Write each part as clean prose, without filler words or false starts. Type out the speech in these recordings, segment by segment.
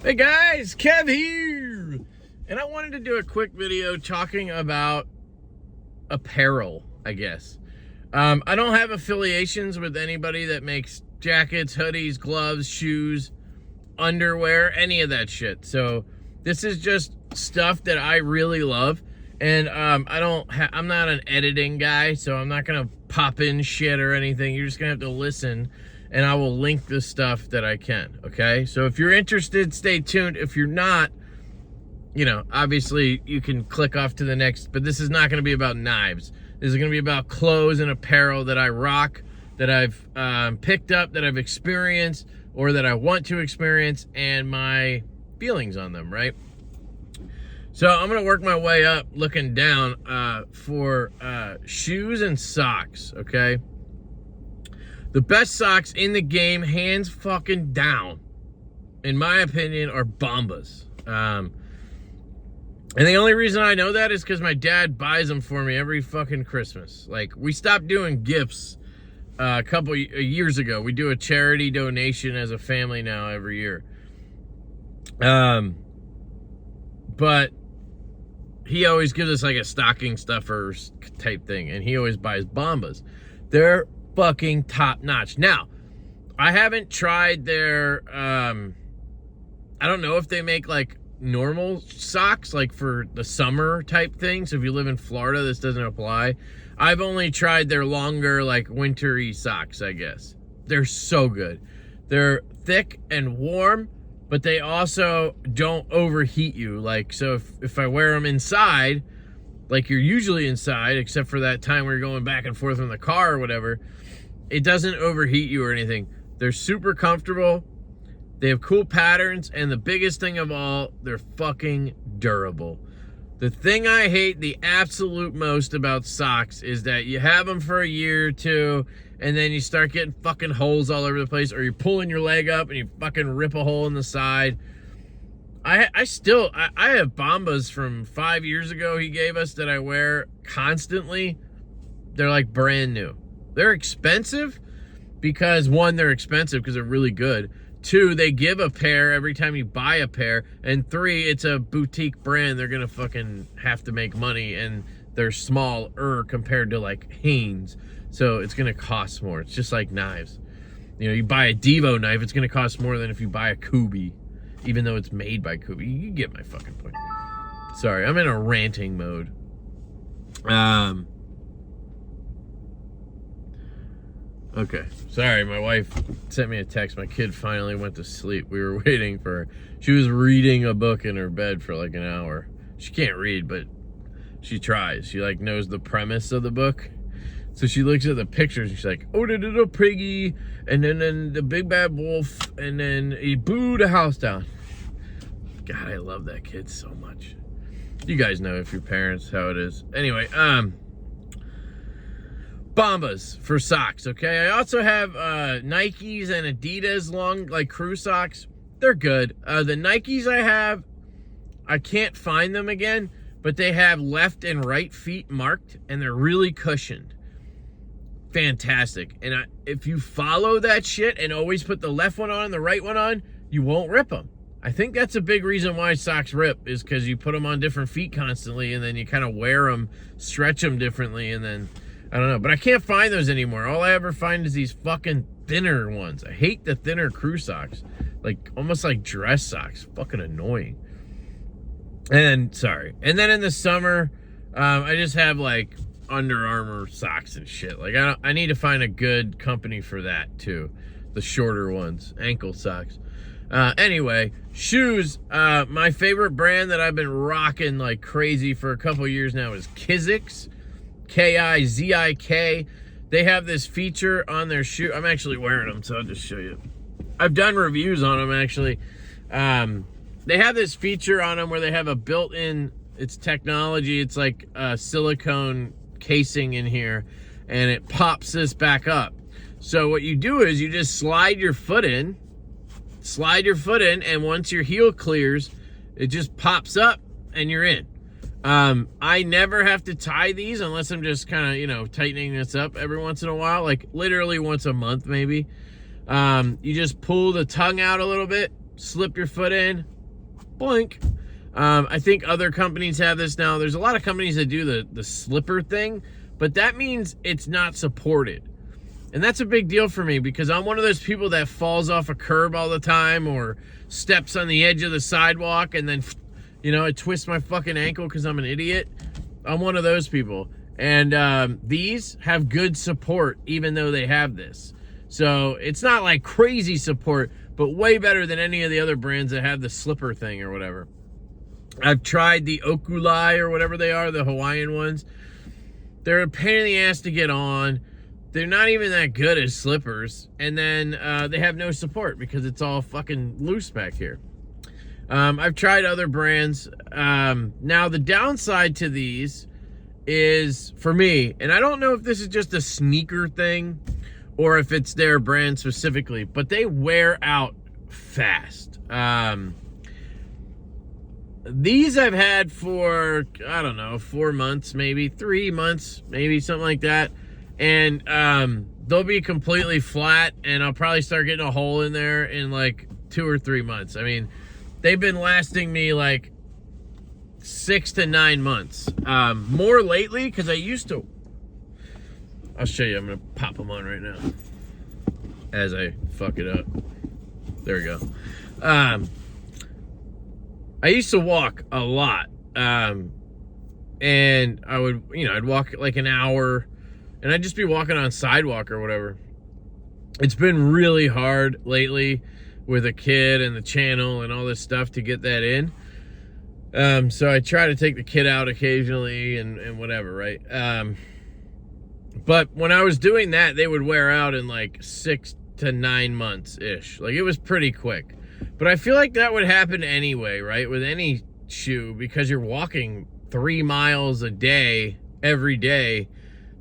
Hey guys, Kev here, and I wanted to do a quick video talking about apparel, I guess. I don't have affiliations with anybody that makes jackets, hoodies, gloves, shoes, underwear, any of that shit. So this is just stuff that I really love, and I'm not an editing guy, so I'm not gonna pop in shit or anything. You're just gonna have to listen, and I will link the stuff that I can, okay? So if you're interested, stay tuned. If you're not, you know, obviously you can click off to the next, but this is not gonna be about knives. This is gonna be about clothes and apparel that I rock, that I've picked up, that I've experienced, or that I want to experience, and my feelings on them, right? So I'm gonna work my way up looking down for shoes and socks, okay? The best socks in the game, hands fucking down, in my opinion, are Bombas. And the only reason I know that is because my dad buys them for me every fucking Christmas. Like, we stopped doing gifts a couple years ago. We do a charity donation as a family now every year. But he always gives us like a stocking stuffer type thing, and he always buys Bombas. They're fucking top notch. Now, I haven't tried their I don't know if they make like normal socks like for the summer type thing. So if you live in Florida, this doesn't apply. I've only tried their longer, like wintry socks, I guess. They're so good. They're thick and warm, but they also don't overheat you. Like, so if I wear them inside, like you're usually inside, except for that time where you're going back and forth in the car or whatever, it doesn't overheat you or anything. They're super comfortable. They have cool patterns, and the biggest thing of all, they're fucking durable. The thing I hate the absolute most about socks is that you have them for a year or two, and then you start getting fucking holes all over the place, or you're pulling your leg up and you fucking rip a hole in the side. I have Bombas from 5 years ago he gave us that I wear constantly. They're like brand new. They're expensive because, one, they're expensive because they're really good. Two, they give a pair every time you buy a pair. And three, it's a boutique brand. They're going to fucking have to make money, and they're smaller compared to like Hanes. So it's going to cost more. It's just like knives. You know, you buy a Divo knife, it's going to cost more than if you buy a Kubi, even though it's made by Kubi. You get my fucking point. Sorry, I'm in a ranting mode. Okay, sorry, my wife sent me a text. My kid finally went to sleep. We were waiting for her. She was reading a book in her bed for like an hour. She can't read, but she tries. She like knows the premise of the book. So she looks at the pictures and she's like, oh, the little piggy, and then the big bad wolf, and then he booed a house down. God, I love that kid so much. You guys know, if your parents, how it is. Anyway, Bombas for socks, okay? I also have Nikes and Adidas long, like crew socks. They're good. The Nikes I have, I can't find them again, but they have left and right feet marked, and they're really cushioned. Fantastic. And if you follow that shit and always put the left one on and the right one on, you won't rip them. I think that's a big reason why socks rip, is because you put them on different feet constantly, and then you kind of wear them, stretch them differently, and then I don't know. But I can't find those anymore. All I ever find is these fucking thinner ones. I hate the thinner crew socks. Like, almost like dress socks. Fucking annoying. And, sorry. And then in the summer, I just have, like, Under Armour socks and shit. Like, I need to find a good company for that, too. The shorter ones. Ankle socks. Anyway, shoes. My favorite brand that I've been rocking like crazy for a couple years now is Kizik. Kizik. They have this feature on their shoe. I'm actually wearing them, so I'll just show you. I've done reviews on them, actually. They have this feature on them where they have a built-in, it's technology. It's like a silicone casing in here, and it pops this back up. So what you do is you just slide your foot in, and once your heel clears, it just pops up, and you're in. I never have to tie these unless I'm just kind of, you know, tightening this up every once in a while, like literally once a month maybe. You just pull the tongue out a little bit, slip your foot in, boink. I think other companies have this now. There's a lot of companies that do the slipper thing, but that means it's not supported. And that's a big deal for me because I'm one of those people that falls off a curb all the time or steps on the edge of the sidewalk and then, you know, I twist my fucking ankle because I'm an idiot. I'm one of those people. And these have good support even though they have this. So it's not like crazy support, but way better than any of the other brands that have the slipper thing or whatever. I've tried the Okulai or whatever they are, the Hawaiian ones. They're a pain in the ass to get on. They're not even that good as slippers. And then they have no support because it's all fucking loose back here. I've tried other brands. Now, the downside to these is, for me, and I don't know if this is just a sneaker thing or if it's their brand specifically, but they wear out fast. These I've had for, I don't know, 4 months, maybe 3 months, maybe something like that. And they'll be completely flat, and I'll probably start getting a hole in there in like 2 or 3 months. I mean, they've been lasting me like 6 to 9 months. More lately, because I used to. I'll show you. I'm going to pop them on right now as I fuck it up. There we go. I used to walk a lot. And I would, you know, I'd walk like an hour. And I'd just be walking on sidewalk or whatever. It's been really hard lately with a kid and the channel and all this stuff to get that in. So I try to take the kid out occasionally and whatever, right? But when I was doing that, they would wear out in like 6 to 9 months-ish. Like, it was pretty quick. But I feel like that would happen anyway, right? With any shoe, because you're walking 3 miles a day, every day,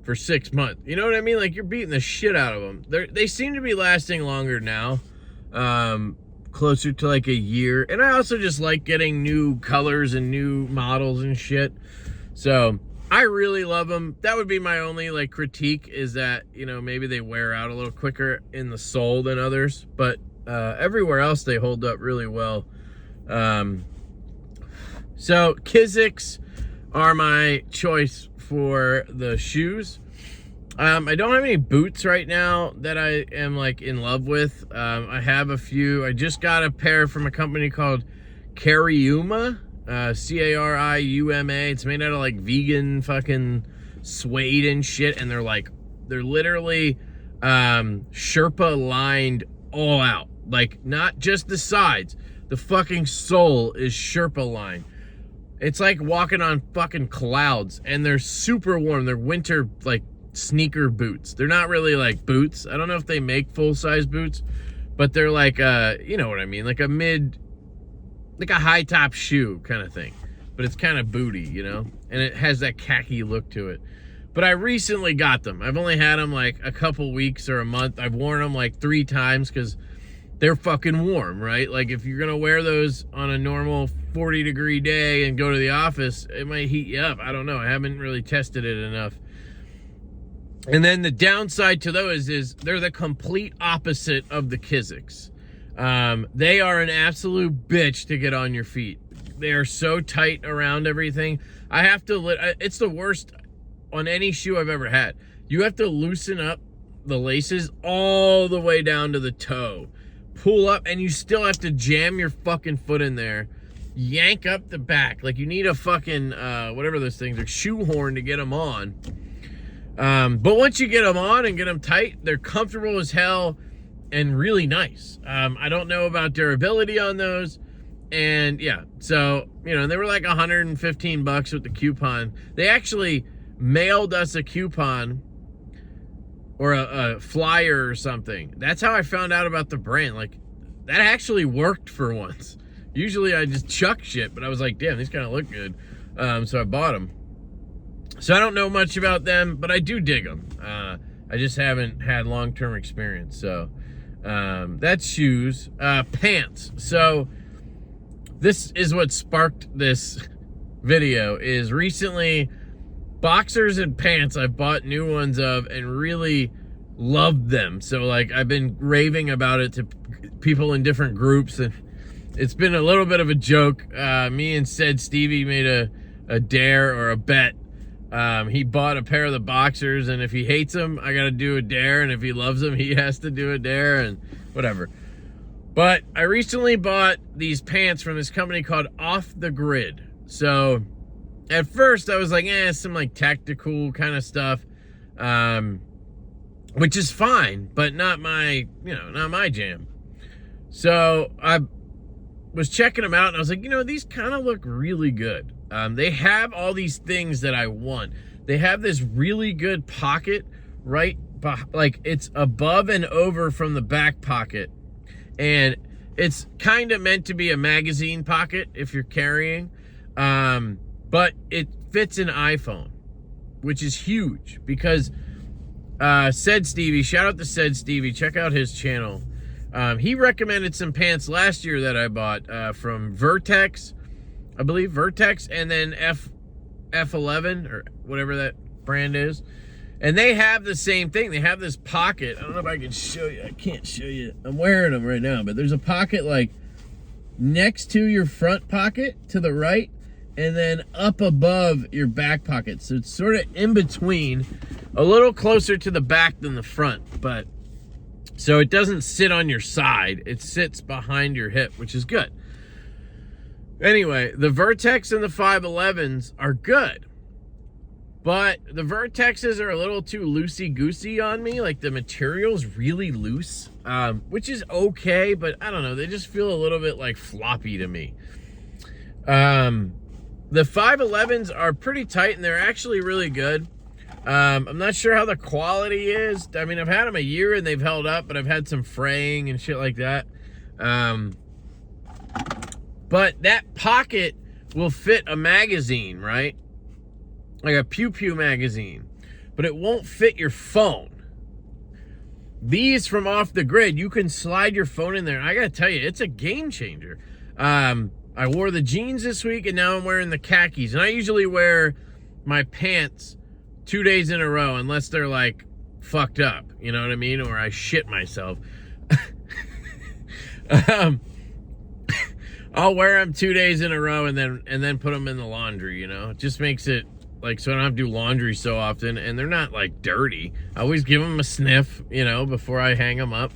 for 6 months. You know what I mean? Like, you're beating the shit out of them. They seem to be lasting longer now. Closer to like a year. And I also just like getting new colors and new models and shit. So I really love them. That would be my only like critique, is that, you know, maybe they wear out a little quicker in the sole than others. But everywhere else they hold up really well. So Kizik's are my choice for the shoes. I don't have any boots right now that I am like in love with. I have a few. I just got a pair from a company called Cariuma, C-A-R-I-U-M-A. It's made out of like vegan fucking suede and shit, and they're literally Sherpa lined all out. Like, not just the sides. The fucking sole is Sherpa lined. It's like walking on fucking clouds, and they're super warm. They're winter, like, sneaker boots. They're not really like boots. I don't know if they make full-size boots, but they're like, you know what I mean? Like a high-top shoe kind of thing. But it's kind of booty, you know? And it has that khaki look to it. But I recently got them. I've only had them like a couple weeks or a month. I've worn them like 3 times because they're fucking warm, right? Like, if you're gonna wear those on a normal 40-degree day and go to the office, it might heat you up. I don't know. I haven't really tested it enough. And then the downside to those is they're the complete opposite of the Kizik's. They are an absolute bitch to get on your feet. They are so tight around everything. I have to, it's the worst on any shoe I've ever had. You have to loosen up the laces all the way down to the toe. Pull up, and you still have to jam your fucking foot in there. Yank up the back. Like, you need a fucking, whatever those things are, shoehorn to get them on. But once you get them on and get them tight, they're comfortable as hell and really nice. I don't know about durability on those. And yeah, so, you know, they were like $115 with the coupon. They actually mailed us a coupon or a flyer or something. That's how I found out about the brand. Like, that actually worked for once. Usually I just chuck shit, but I was like, damn, these kind of look good. So I bought them. So I don't know much about them, but I do dig them. I just haven't had long-term experience. So that's shoes. Pants. So this is what sparked this video, is recently boxers and pants I've bought new ones of and really loved them. So like, I've been raving about it to people in different groups, and it's been a little bit of a joke. Me and Said Stevie made a dare or a bet. He bought a pair of the boxers, and if he hates them, I got to do a dare, and if he loves them, he has to do a dare, and whatever. But I recently bought these pants from this company called Off the Grid. So at first I was like, some like tactical kind of stuff, which is fine, but not my jam. So I was checking them out, and I was like, these kind of look really good. They have all these things that I want. They have this really good pocket right, like it's above and over from the back pocket. And it's kind of meant to be a magazine pocket if you're carrying. But it fits an iPhone, which is huge because Said Stevie, shout out to Said Stevie, check out his channel. He recommended some pants last year that I bought from Vertex, I believe, Vertex, and then F11 or whatever that brand is. And they have the same thing. They have this pocket. I don't know if I can show you. I can't show you. I'm wearing them right now, but there's a pocket like next to your front pocket to the right, and then up above your back pocket. So it's sort of in between, a little closer to the back than the front, but so it doesn't sit on your side. It sits behind your hip, which is good. Anyway, the Vertex and the 511s are good. But the Vertexes are a little too loosey-goosey on me. Like, the material's really loose, which is okay, but I don't know. They just feel a little bit, like, floppy to me. The 511s are pretty tight, and they're actually really good. I'm not sure how the quality is. I mean, I've had them a year, and they've held up, but I've had some fraying and shit like that. But that pocket will fit a magazine, right? Like a Pew Pew magazine, but it won't fit your phone. These from Off the Grid, you can slide your phone in there. I gotta tell you, it's a game changer. I wore the jeans this week, and now I'm wearing the khakis. And I usually wear my pants 2 days in a row, unless they're like fucked up, you know what I mean? Or I shit myself. I'll wear them 2 days in a row and then put them in the laundry, It just makes it like, so I don't have to do laundry so often, and they're not like dirty. I always give them a sniff, before I hang them up,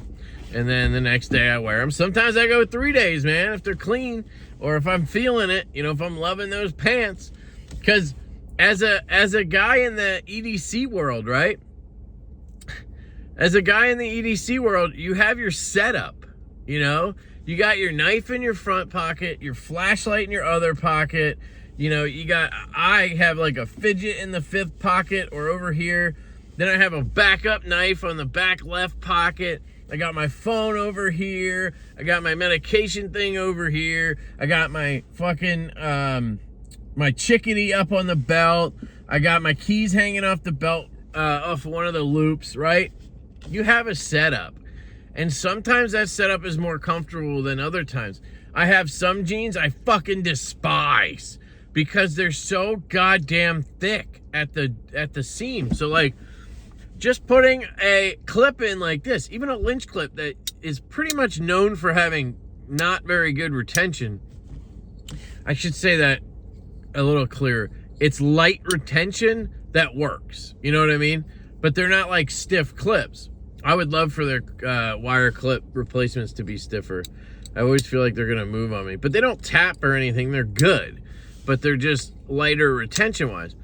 and then the next day I wear them. Sometimes I go 3 days, man, if they're clean, or if I'm feeling it, if I'm loving those pants. Because as a guy in the EDC world, right? As a guy in the EDC world, you have your setup, You got your knife in your front pocket, your flashlight in your other pocket. I have like a fidget in the fifth pocket or over here. Then I have a backup knife on the back left pocket. I got my phone over here. I got my medication thing over here. I got my fucking, my chickadee up on the belt. I got my keys hanging off the belt, off one of the loops, right? You have a setup. And sometimes that setup is more comfortable than other times. I have some jeans I fucking despise because they're so goddamn thick at the seam. So like, just putting a clip in like this, even a Lynch clip that is pretty much known for having not very good retention. I should say that a little clearer. It's light retention that works. You know what I mean? But they're not like stiff clips. I would love for their wire clip replacements to be stiffer. I always feel like they're gonna move on me, but they don't tap or anything. They're good, but they're just lighter retention wise.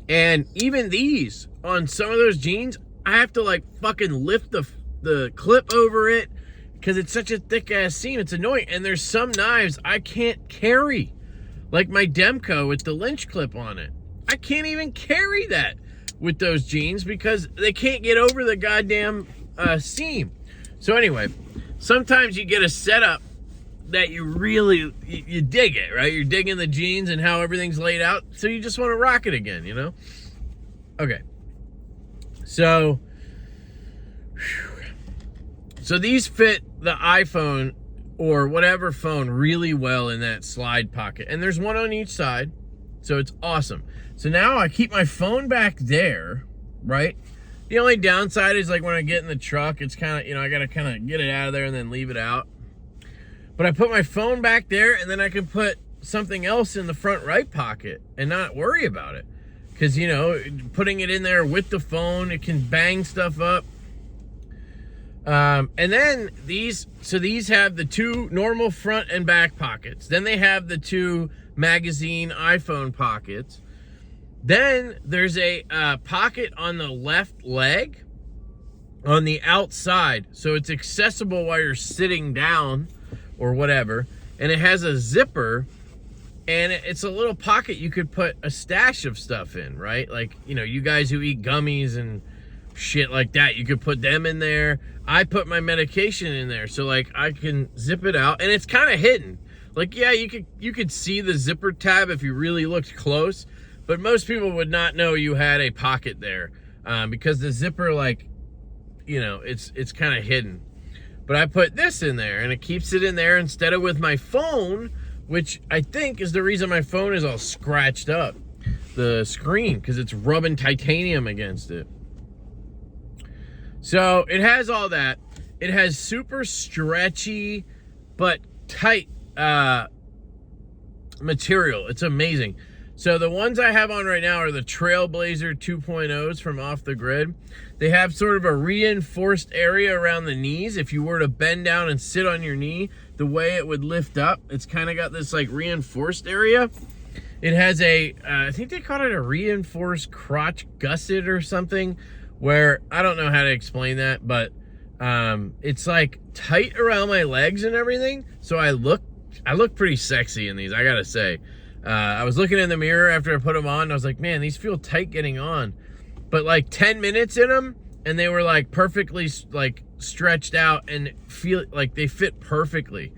And even these, on some of those jeans, I have to like fucking lift the clip over it because it's such a thick ass seam. It's annoying. And there's some knives I can't carry, like my Demco with the Lynch clip on it. I can't even carry that with those jeans because they can't get over the goddamn seam. So anyway, sometimes you get a setup that you really, you dig it, right? You're digging the jeans and how everything's laid out, so you just want to rock it again, Okay. So these fit the iPhone or whatever phone really well in that slide pocket. And there's one on each side, so it's awesome. So now I keep my phone back there, right? The only downside is like when I get in the truck, it's kind of, I got to kind of get it out of there and then leave it out. But I put my phone back there, and then I can put something else in the front right pocket and not worry about it. Because, you know, putting it in there with the phone, it can bang stuff up. And then these have the two normal front and back pockets. Then they have the two magazine iPhone pockets. Then there's a pocket on the left leg on the outside. So it's accessible while you're sitting down or whatever. And it has a zipper, and it's a little pocket you could put a stash of stuff in, right? Like, you know, you guys who eat gummies and shit like that, you could put them in there. I put my medication in there, so like I can zip it out, and it's kind of hidden. Like, yeah, you could see the zipper tab if you really looked close, but most people would not know you had a pocket there because the zipper, like, you know, it's kind of hidden. But I put this in there, and it keeps it in there instead of with my phone, which I think is the reason my phone is all scratched up, the screen, because it's rubbing titanium against it. So it has all that. It has super stretchy but tight material. It's amazing. So the ones I have on right now are the Trailblazer 2.0s from Off the Grid. They have sort of a reinforced area around the knees. If you were to bend down and sit on your knee, the way it would lift up, it's kind of got this like reinforced area. It has a, I think they call it a reinforced crotch gusset or something, where I don't know how to explain that, but it's like tight around my legs and everything. So I look pretty sexy in these, I gotta say. I was looking in the mirror after I put them on, and I was like, man, these feel tight getting on. But like 10 minutes in them, and they were like perfectly like stretched out and feel like they fit perfectly.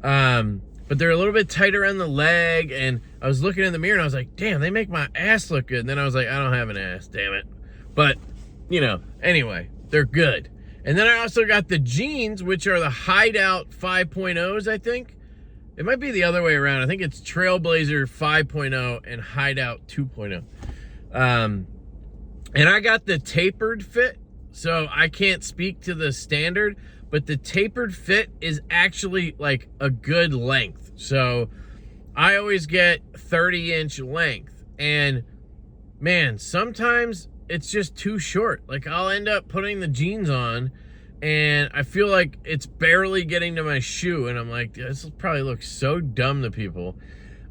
But they're a little bit tight around the leg, and I was looking in the mirror and I was like, damn, they make my ass look good. And then I was like, I don't have an ass, damn it. But, you know, anyway, they're good. And then I also got the jeans, which are the Hideout 5.0s, I think. It might be the other way around. I think it's Trailblazer 5.0 and Hideout 2.0. And I got the tapered fit, so I can't speak to the standard, but the tapered fit is actually like a good length. So I always get 30-inch length, and man, sometimes it's just too short. Like, I'll end up putting the jeans on and I feel like it's barely getting to my shoe, and I'm like, this probably looks so dumb to people.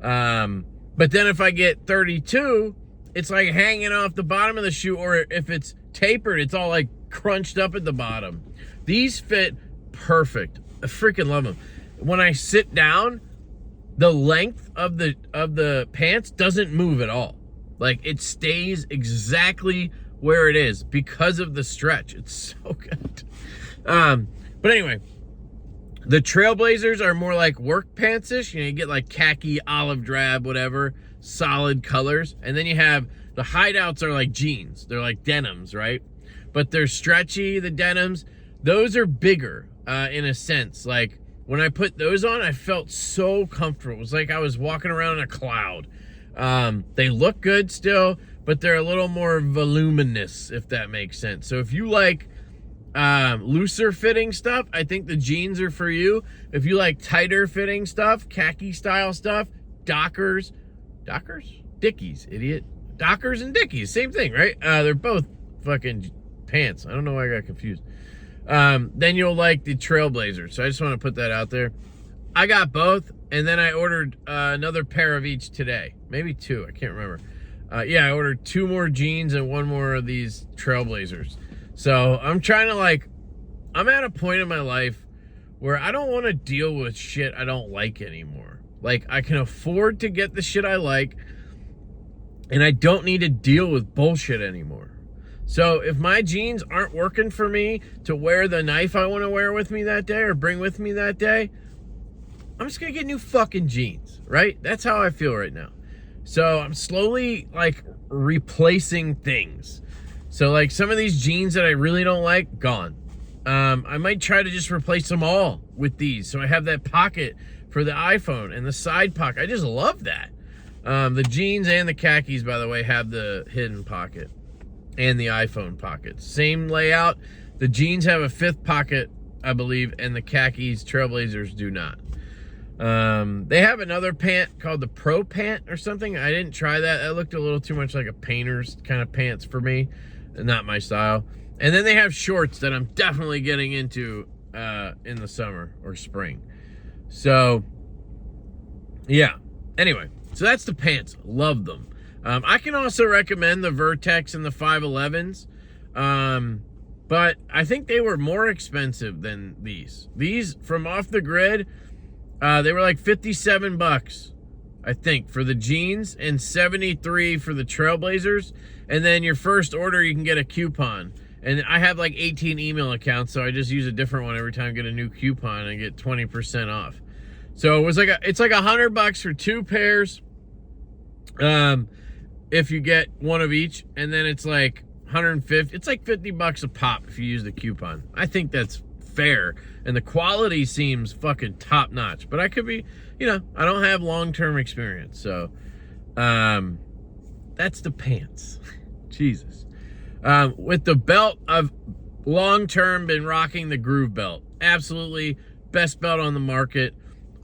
But then if I get 32, it's like hanging off the bottom of the shoe, or if it's tapered, it's all like crunched up at the bottom. These fit perfect. I freaking love them. When I sit down, the length of the pants doesn't move at all. Like, it stays exactly where it is because of the stretch. It's so good. But anyway, the Trailblazers are more like work pants-ish. You know, you get like khaki, olive drab, whatever, solid colors. And then you have the Hideouts are like jeans. They're like denims, right? But they're stretchy, the denims. Those are bigger in a sense. Like, when I put those on, I felt so comfortable. It was like I was walking around in a cloud. They look good still, but they're a little more voluminous, if that makes sense. So if you like looser fitting stuff, I think the jeans are for you. If you like tighter fitting stuff, khaki style stuff, Dickies, idiot. Dockers and Dickies, same thing, right? They're both fucking pants. I don't know why I got confused. Then you'll like the Trailblazer. So I just want to put that out there. I got both, and then I ordered another pair of each today. Maybe two, I can't remember. Yeah, I ordered 2 more jeans and 1 more of these Trailblazers. So I'm trying to, like, I'm at a point in my life where I don't want to deal with shit I don't like anymore. Like, I can afford to get the shit I like, and I don't need to deal with bullshit anymore. So if my jeans aren't working for me to wear the knife I want to wear with me that day or bring with me that day, I'm just going to get new fucking jeans, right? That's how I feel right now. So I'm slowly, like, replacing things. So, like, some of these jeans that I really don't like, gone. I might try to just replace them all with these. So I have that pocket for the iPhone and the side pocket. I just love that. The jeans and the khakis, by the way, have the hidden pocket and the iPhone pocket. Same layout. The jeans have a 5th pocket, I believe, and the khakis, Trailblazers, do not. They have another pant called the Pro Pant or something. I didn't try that. That looked a little too much like a painter's kind of pants for me. Not my style. And then they have shorts that I'm definitely getting into in the summer or spring. So, yeah. Anyway, so that's the pants. Love them. I can also recommend the Vertex and the 511s. But I think they were more expensive than these. These from Off the Grid, they were like $57, I think, for the jeans, and $73 for the Trailblazers. And then your first order, you can get a coupon. And I have like 18 email accounts, so I just use a different one every time I get a new coupon and get 20% off. So it was like it's like $100 for 2 pairs, if you get one of each, and then it's like 150. It's like $50 a pop if you use the coupon. I think that's fair, and the quality seems fucking top notch. But I could be, I don't have long-term experience, so that's the pants. Jesus. With the belt, I've long-term been rocking the Groove belt. Absolutely best belt on the market,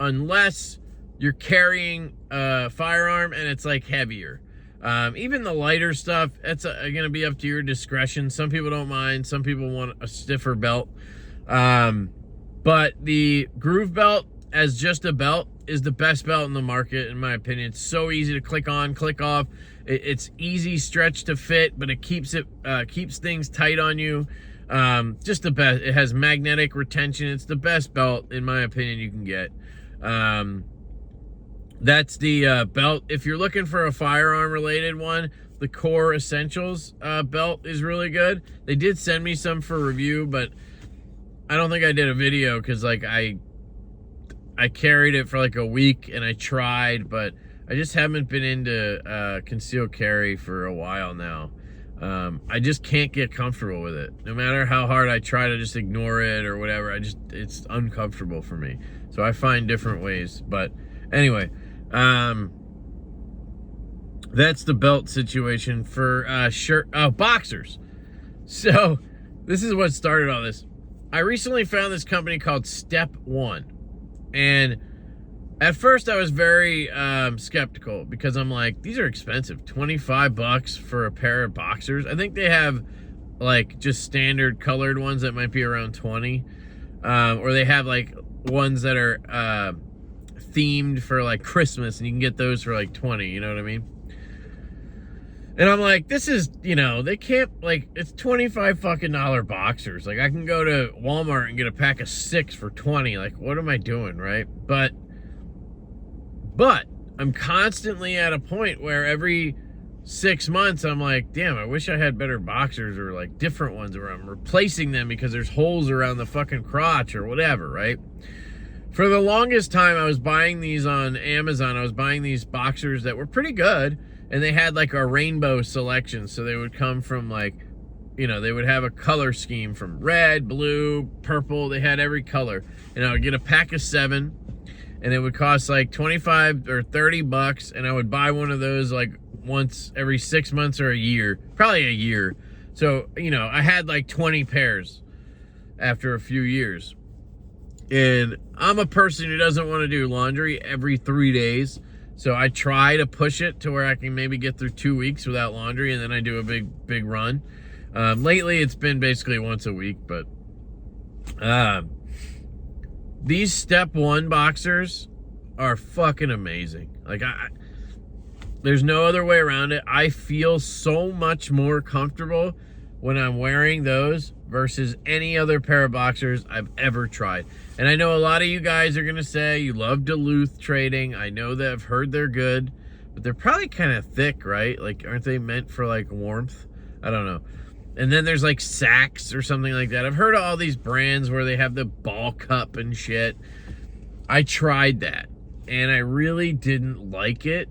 unless you're carrying a firearm and it's like heavier. Even the lighter stuff, that's going to be up to your discretion. Some people don't mind. Some people want a stiffer belt. But the Groove belt, as just a belt, is the best belt in the market, in my opinion. It's so easy to click on, click off. It's easy stretch to fit, but it keeps things tight on you. Just the best. It has magnetic retention. It's the best belt, in my opinion, you can get. That's the belt. If you're looking for a firearm related one, the Core Essentials belt is really good. They did send me some for review, but I don't think I did a video because like I carried it for like a week and I tried, but I just haven't been into concealed carry for a while now. I just can't get comfortable with it. No matter how hard I try to just ignore it or whatever, it's uncomfortable for me. So I find different ways. But anyway, that's the belt situation for boxers. So this is what started all this. I recently found this company called Step One, and at first I was very skeptical because I'm like, these are expensive. $25 for a pair of boxers. I think they have like just standard colored ones that might be around 20, or they have like ones that are themed for like Christmas, and you can get those for like 20. You know what I mean? And I'm like, this is, they can't, like, it's $25 fucking boxers. Like, I can go to Walmart and get a pack of 6 for 20. Like, what am I doing, right? But I'm constantly at a point where every 6 months I'm like, damn, I wish I had better boxers, or like different ones, or I'm replacing them because there's holes around the fucking crotch or whatever, right? For the longest time, I was buying these on Amazon. I was buying these boxers that were pretty good. And they had like a rainbow selection. So they would come from like, they would have a color scheme from red, blue, purple. They had every color. And I would get a pack of 7. And it would cost like $25 or $30. And I would buy one of those like once every 6 months or a year. Probably a year. So, I had like 20 pairs after a few years. And I'm a person who doesn't want to do laundry every 3 days. So I try to push it to where I can maybe get through 2 weeks without laundry, and then I do a big run. Lately, it's been basically once a week, but these Step One boxers are fucking amazing. Like, there's no other way around it. I feel so much more comfortable when I'm wearing those versus any other pair of boxers I've ever tried. And I know a lot of you guys are going to say you love Duluth trading. I know that I've heard they're good, but they're probably kind of thick, right? Like, aren't they meant for like warmth? I don't know. And then there's like Saks or something like that. I've heard of all these brands where they have the ball cup and shit. I tried that and I really didn't like it.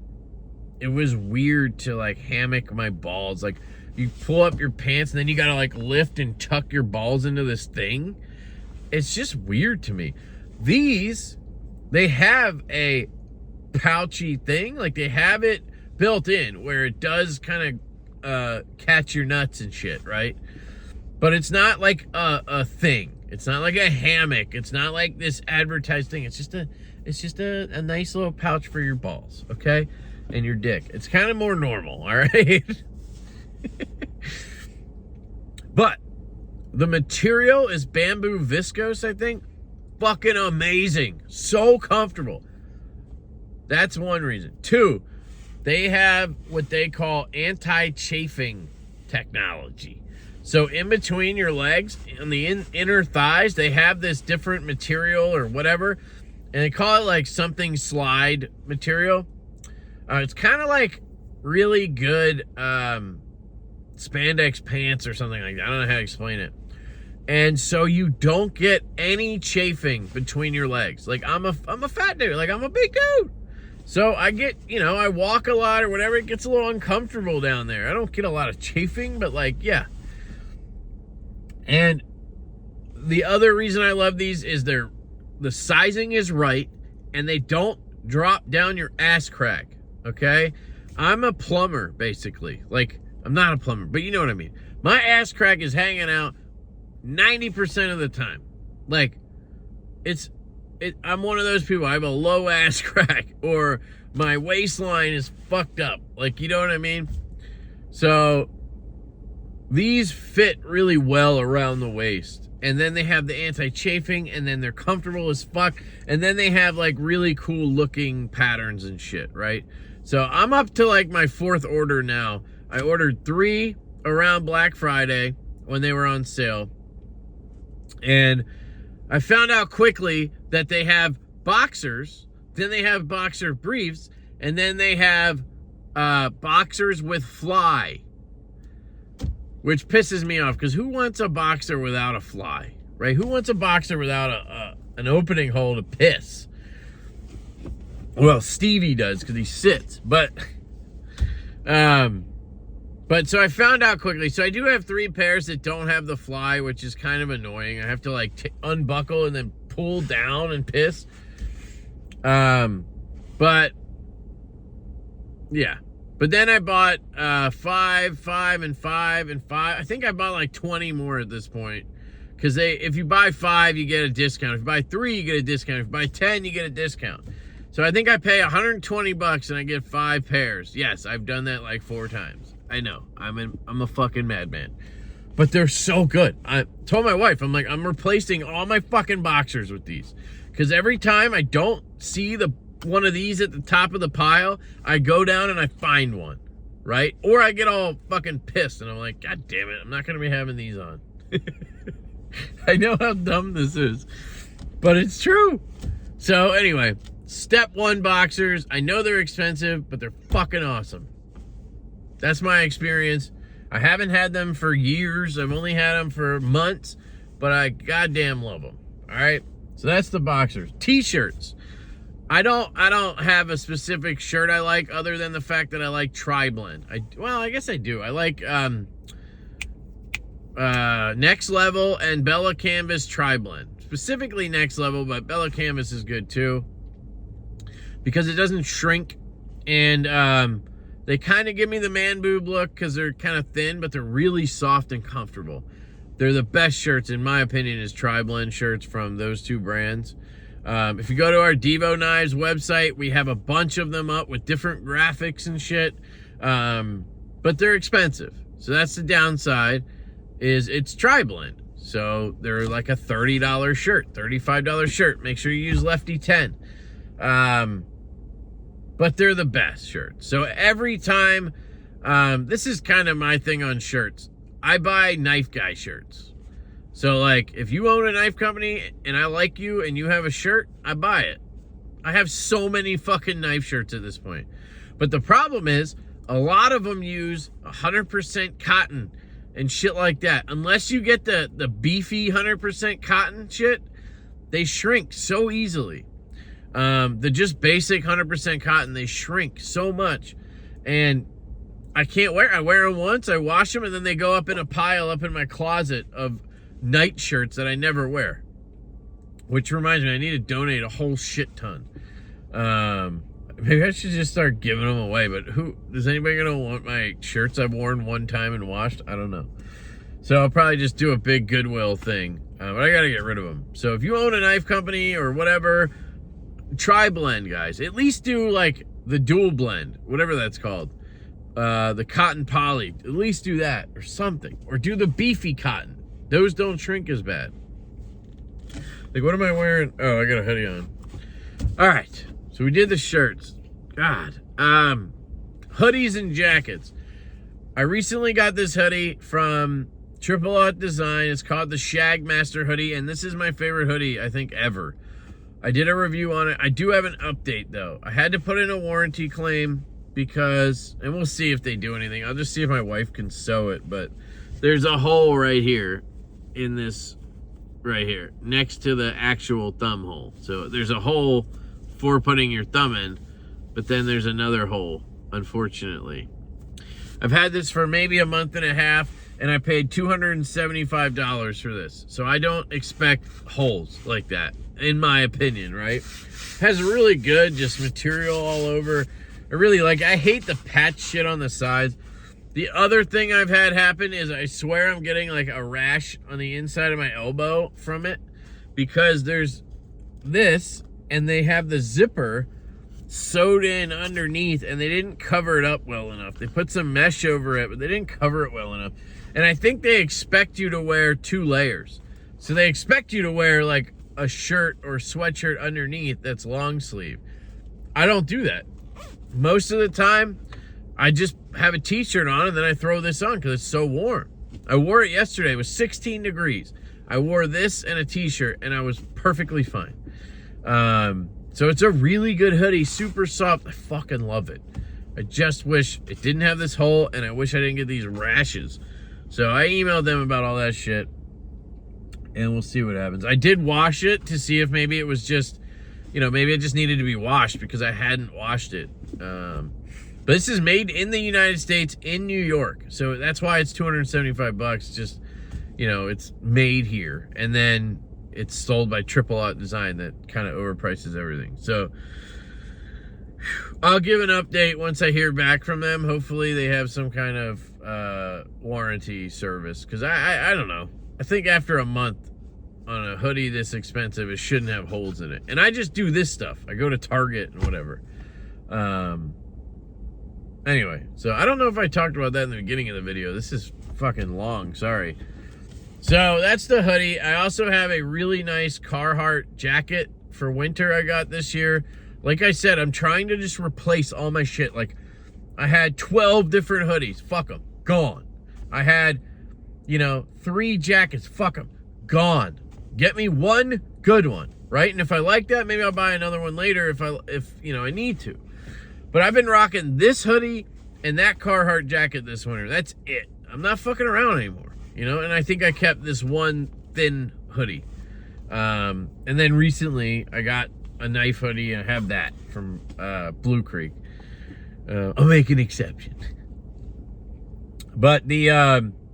It was weird to like hammock my balls. Like, you pull up your pants and then you gotta like lift and tuck your balls into this thing. It's just weird to me. These, they have a pouchy thing. Like, they have it built in where it does kind of catch your nuts and shit, right? But it's not like a thing. It's not like a hammock. It's not like this advertised thing. It's just It's just a nice little pouch for your balls, okay? And your dick. It's kind of more normal, all right? But the material is bamboo viscose, I think. Fucking amazing. So comfortable. That's one reason. Two, they have what they call anti-chafing technology. So in between your legs, on the inner thighs, they have this different material or whatever, and they call it like something slide material. It's kind of like really good spandex pants or something like that. I don't know how to explain it. And so you don't get any chafing between your legs. Like I'm a fat dude. Like I'm a big dude. So I get, I walk a lot or whatever. It gets a little uncomfortable down there. I don't get a lot of chafing, but like, yeah. And the other reason I love these is the sizing is right and they don't drop down your ass crack. Okay? I'm a plumber, basically. Like, I'm not a plumber, but you know what I mean. My ass crack is hanging out 90% of the time. Like, I'm one of those people. I have a low ass crack, or my waistline is fucked up. Like, you know what I mean? So, these fit really well around the waist. And then they have the anti-chafing, and then they're comfortable as fuck. And then they have, like, really cool looking patterns and shit, right? So, I'm up to, like, my 4th order now. I ordered 3 around Black Friday when they were on sale. And I found out quickly that they have boxers, then they have boxer briefs, and then they have boxers with fly, which pisses me off, because who wants a boxer without a fly, right? Who wants a boxer without an opening hole to piss? Well, Stevie does, because he sits, but so I found out quickly. So I do have 3 pairs that don't have the fly, which is kind of annoying. I have to like unbuckle and then pull down and piss. But yeah. But then I bought 5, and 5, and 5. I think I bought like 20 more at this point. Because if you buy 5, you get a discount. If you buy 3, you get a discount. If you buy 10, you get a discount. So I think I pay $120 and I get 5 pairs. Yes, I've done that like 4 times. I know. I'm a fucking madman. But they're so good. I told my wife, I'm like, I'm replacing all my fucking boxers with these. Because every time I don't see one of these at the top of the pile, I go down and I find one. Right? Or I get all fucking pissed and I'm like, God damn it, I'm not going to be having these on. I know how dumb this is. But it's true. So anyway, step 1 boxers. I know they're expensive, but they're fucking awesome. That's my experience. I haven't had them for years. I've only had them for months, but I goddamn love them. All right. So that's the boxers. T-shirts. I don't have a specific shirt I like, other than the fact that I like tri-blend. I guess I do. I like Next Level and Bella Canvas tri-blend. Specifically Next Level, but Bella Canvas is good too, because it doesn't shrink, and they kind of give me the man boob look because they're kind of thin, but they're really soft and comfortable. They're the best shirts, in my opinion, is tri-blend shirts from those 2 brands. If you go to our Divo Knives website, we have a bunch of them up with different graphics and shit. But they're expensive. So that's the downside, is it's tri-blend. So they're like a $30 shirt, $35 shirt. Make sure you use LeftyEDC. But they're the best shirts. So every time, this is kind of my thing on shirts. I buy Knife Guy shirts. So like, if you own a knife company and I like you and you have a shirt, I buy it. I have so many fucking knife shirts at this point. But the problem is, a lot of them use 100% cotton and shit like that. Unless you get the beefy 100% cotton shit, they shrink so easily. The just basic 100% cotton, they shrink so much, and I wear them once, I wash them, and then they go up in a pile up in my closet of night shirts that I never wear. Which reminds me, I need to donate a whole shit ton. Maybe I should just start giving them away, but is anybody gonna want my shirts I've worn one time and washed? I don't know. So I'll probably just do a big Goodwill thing, but I gotta get rid of them. So if you own a knife company or whatever, tri-blend, guys. At least do like the dual blend, whatever that's called. The cotton poly. At least do that or something. Or do the beefy cotton. Those don't shrink as bad. Like, what am I wearing? Oh, I got a hoodie on. All right. So we did the shirts. God. Hoodies and jackets. I recently got this hoodie from Triple Aught Design. It's called the Shagmaster hoodie, and this is my favorite hoodie, I think, ever. I did a review on it. I do have an update, though. I had to put in a warranty claim because, and we'll see if they do anything. I'll just see if my wife can sew it, but there's a hole right here in this, right here, next to the actual thumb hole. So there's a hole for putting your thumb in, but then there's another hole, unfortunately. I've had this for maybe a month and a half, and I paid $275 for this. So I don't expect holes like that, in my opinion, right? Has really good just material all over. I hate the patch shit on the sides. The other thing I've had happen is I swear I'm getting like a rash on the inside of my elbow from it, because there's this and they have the zipper sewed in underneath and they didn't cover it up well enough. They put some mesh over it, but they didn't cover it well enough. And I think they expect you to wear 2 layers. So they expect you to wear like a shirt or sweatshirt underneath that's long sleeve. I don't do that. Most of the time, I just have a t-shirt on and then I throw this on because it's so warm. I wore it yesterday. It was 16 degrees. I wore this and a t-shirt and I was perfectly fine. So it's a really good hoodie, super soft. I fucking love it. I just wish it didn't have this hole, and I wish I didn't get these rashes. So I emailed them about all that shit, and we'll see what happens. I did wash it to see if maybe it was just, maybe it just needed to be washed because I hadn't washed it. But this is made in the United States in New York. So that's why it's $275. Just, it's made here. And then it's sold by Triple Aught Design that kind of overprices everything. So I'll give an update once I hear back from them. Hopefully they have some kind of warranty service. Because I don't know. I think after a month on a hoodie this expensive, it shouldn't have holes in it. And I just do this stuff. I go to Target and whatever. Anyway, so I don't know if I talked about that in the beginning of the video. This is fucking long. Sorry. So that's the hoodie. I also have a really nice Carhartt jacket for winter I got this year. Like I said, I'm trying to just replace all my shit. Like, I had 12 different hoodies. Fuck them. Gone. I had, 3 jackets. Fuck them. Gone. Get me one good one, right? And if I like that, maybe I'll buy another one later if I need to. But I've been rocking this hoodie and that Carhartt jacket this winter. That's it. I'm not fucking around anymore. And I think I kept this one thin hoodie. And then recently I got a knife hoodie and I have that from Blue Creek. I'll make an exception. But the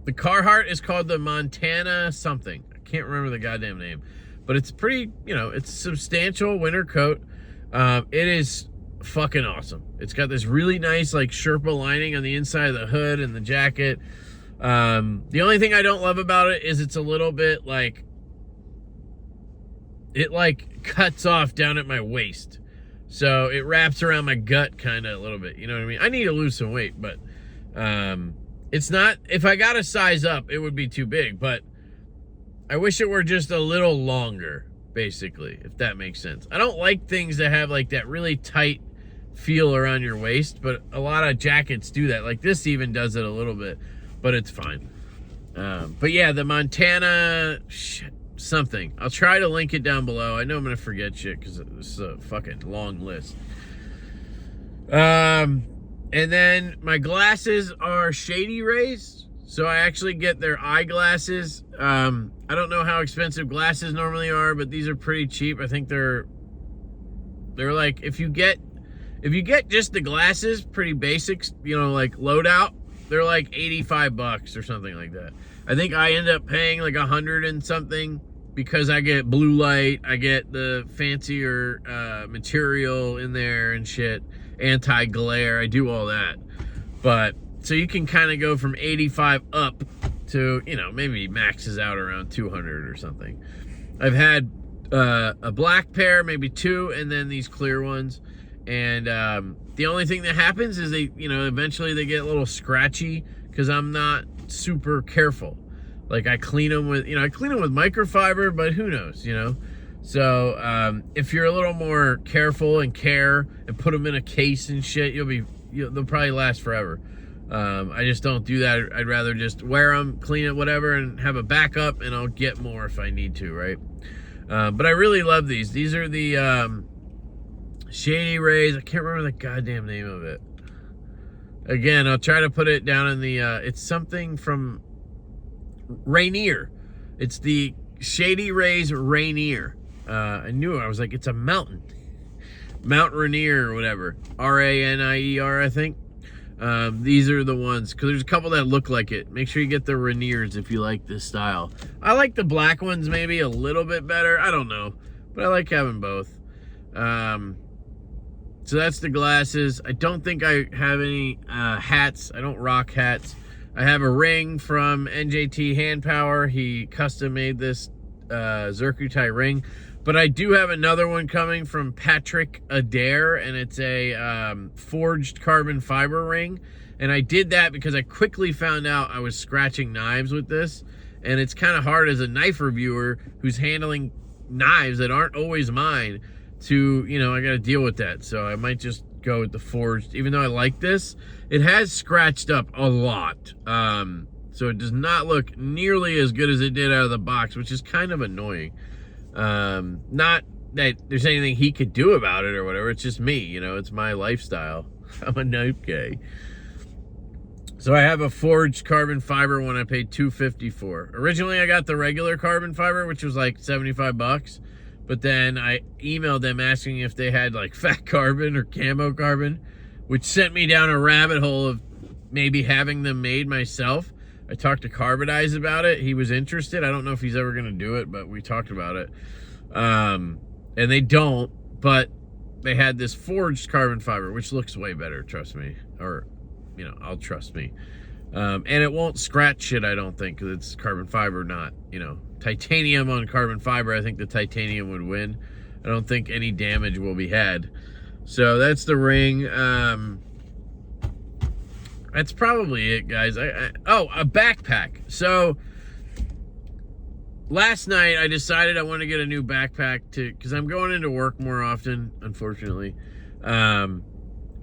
Carhartt is called the Montana something. I can't remember the goddamn name. But it's pretty, it's a substantial winter coat. It is fucking awesome. It's got this really nice like Sherpa lining on the inside of the hood and the jacket. The only thing I don't love about it is it's a little bit like, it like cuts off down at my waist. So it wraps around my gut kind of a little bit. You know what I mean? I need to lose some weight, but it's not, if I got a size up, it would be too big, but I wish it were just a little longer, basically, if that makes sense. I don't like things that have like that really tight feel around your waist, but a lot of jackets do that. Like this even does it a little bit. But it's fine. But yeah, the Montana something. I'll try to link it down below. I know I'm going to forget shit because this is a fucking long list. And then my glasses are Shady Rays. So I actually get their eyeglasses. I don't know how expensive glasses normally are, but these are pretty cheap. I think they're like, if you get just the glasses, pretty basics, like loadout, they're like $85 or something like that. I think I end up paying like $100 and something because I get blue light, I get the fancier material in there and shit, anti-glare, I do all that. But so you can kind of go from 85 up to, maybe maxes out around 200 or something. I've had a black pair, maybe 2, and then these clear ones. And the only thing that happens is they, eventually they get a little scratchy because I'm not super careful. Like I clean them with, microfiber, but who knows, So if you're a little more careful and care and put them in a case and shit, they'll probably last forever. I just don't do that. I'd rather just wear them, clean it, whatever, and have a backup, and I'll get more if I need to, right? But I really love these. These are the Shady Rays. I can't remember the goddamn name of it. Again, I'll try to put it down in the, it's something from Rainier. It's the Shady Rays Rainier. I knew it. I was like, it's a mountain. Mount Rainier or whatever. R-A-N-I-E-R, I think. These are the ones, because there's a couple that look like it. Make sure you get the Rainiers if you like this style. I like the black ones maybe a little bit better. I don't know, but I like having both. So that's the glasses. I don't think I have any hats. I don't rock hats. I have a ring from NJT Hand Power. He custom made this Zircuti ring. But I do have another one coming from Patrick Adair, and it's a forged carbon fiber ring. And I did that because I quickly found out I was scratching knives with this. And it's kind of hard as a knife reviewer who's handling knives that aren't always mine to, I got to deal with that. So I might just go with the forged. Even though I like this, it has scratched up a lot. So it does not look nearly as good as it did out of the box, which is kind of annoying. Not that there's anything he could do about it or whatever. It's just me, it's my lifestyle. I'm a knife guy. So I have a forged carbon fiber one I paid $250 for. Originally I got the regular carbon fiber, which was like $75, but then I emailed them asking if they had like fat carbon or camo carbon, which sent me down a rabbit hole of maybe having them made myself. I talked to Carbonize about it. He was interested. I don't know if he's ever going to do it, but we talked about it. And they don't, but they had this forged carbon fiber, which looks way better, trust me. Or, I'll trust me. And it won't scratch shit, I don't think, because it's carbon fiber, not, titanium on carbon fiber. I think the titanium would win. I don't think any damage will be had. So that's the ring. That's probably it, guys. Oh, a backpack. So last night I decided I want to get a new backpack because I'm going into work more often, unfortunately. And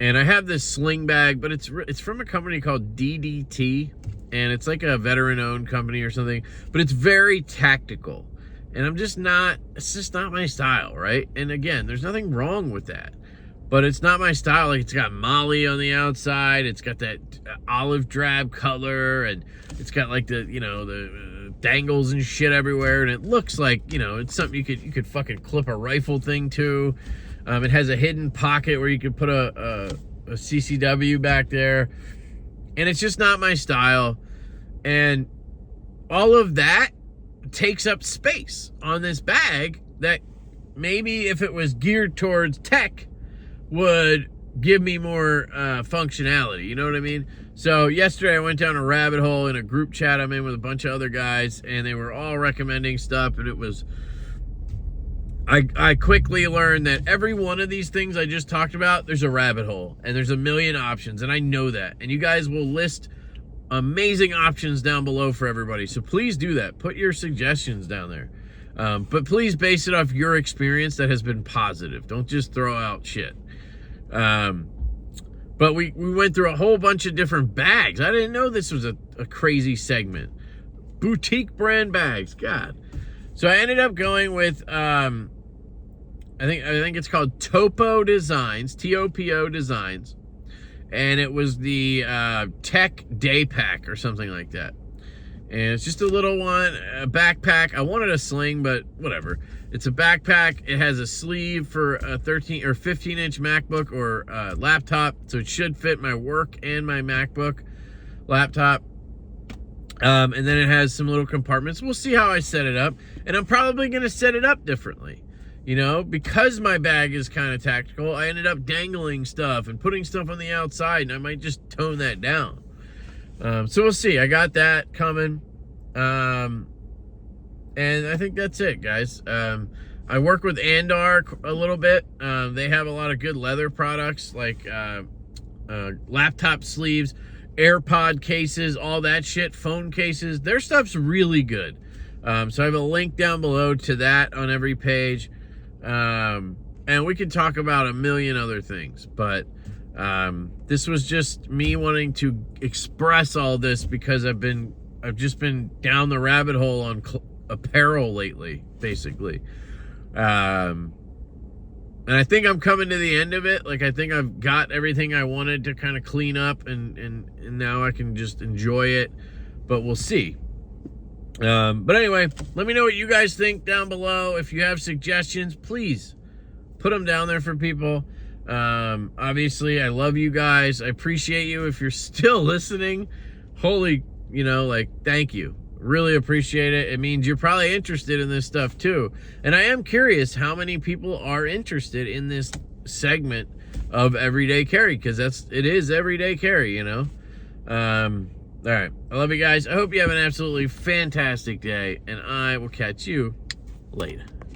I have this sling bag, but it's from a company called DDT, and it's like a veteran-owned company or something. But it's very tactical, and it's just not my style, right? And again, there's nothing wrong with that. But it's not my style. Like, it's got Molly on the outside. It's got that olive drab color, and it's got like the, the dangles and shit everywhere. And it looks like, it's something you could fucking clip a rifle thing to. It has a hidden pocket where you could put a CCW back there. And it's just not my style. And all of that takes up space on this bag that maybe if it was geared towards tech would give me more functionality, you know what I mean? So yesterday I went down a rabbit hole in a group chat I'm in with a bunch of other guys, and they were all recommending stuff, and it was, I quickly learned that every one of these things I just talked about, there's a rabbit hole, and there's a million options, and I know that, and you guys will list amazing options down below for everybody, so please do that. Put your suggestions down there. But please base it off your experience that has been positive. Don't just throw out shit. But we went through a whole bunch of different bags. I didn't know this was a crazy segment. Boutique brand bags. God. So I ended up going with I think it's called Topo Designs, T-O-P-O Designs. And it was the Tech Day Pack or something like that. And it's just a little one, a backpack. I wanted a sling, but whatever. It's a backpack. It has a sleeve for a 13 or 15-inch MacBook or laptop, so it should fit my work and my MacBook laptop. And then it has some little compartments. We'll see how I set it up, and I'm probably going to set it up differently. Because my bag is kind of tactical, I ended up dangling stuff and putting stuff on the outside, and I might just tone that down. So we'll see. I got that coming. And I think that's it, guys. I work with Andar a little bit. They have a lot of good leather products, like laptop sleeves, AirPod cases, all that shit, phone cases. Their stuff's really good. So I have a link down below to that on every page. And we can talk about a million other things, but this was just me wanting to express all this because I've just been down the rabbit hole on apparel lately, basically. And I think I'm coming to the end of it. Like, I think I've got everything I wanted to kind of clean up, and now I can just enjoy it, but we'll see. But anyway, let me know what you guys think down below. If you have suggestions, please put them down there for people. Obviously, I love you guys. I appreciate you. If you're still listening, holy, like, thank you. Really appreciate it. It means you're probably interested in this stuff too. And I am curious how many people are interested in this segment of everyday carry, because it is everyday carry, All right. I love you guys. I hope you have an absolutely fantastic day, and I will catch you later.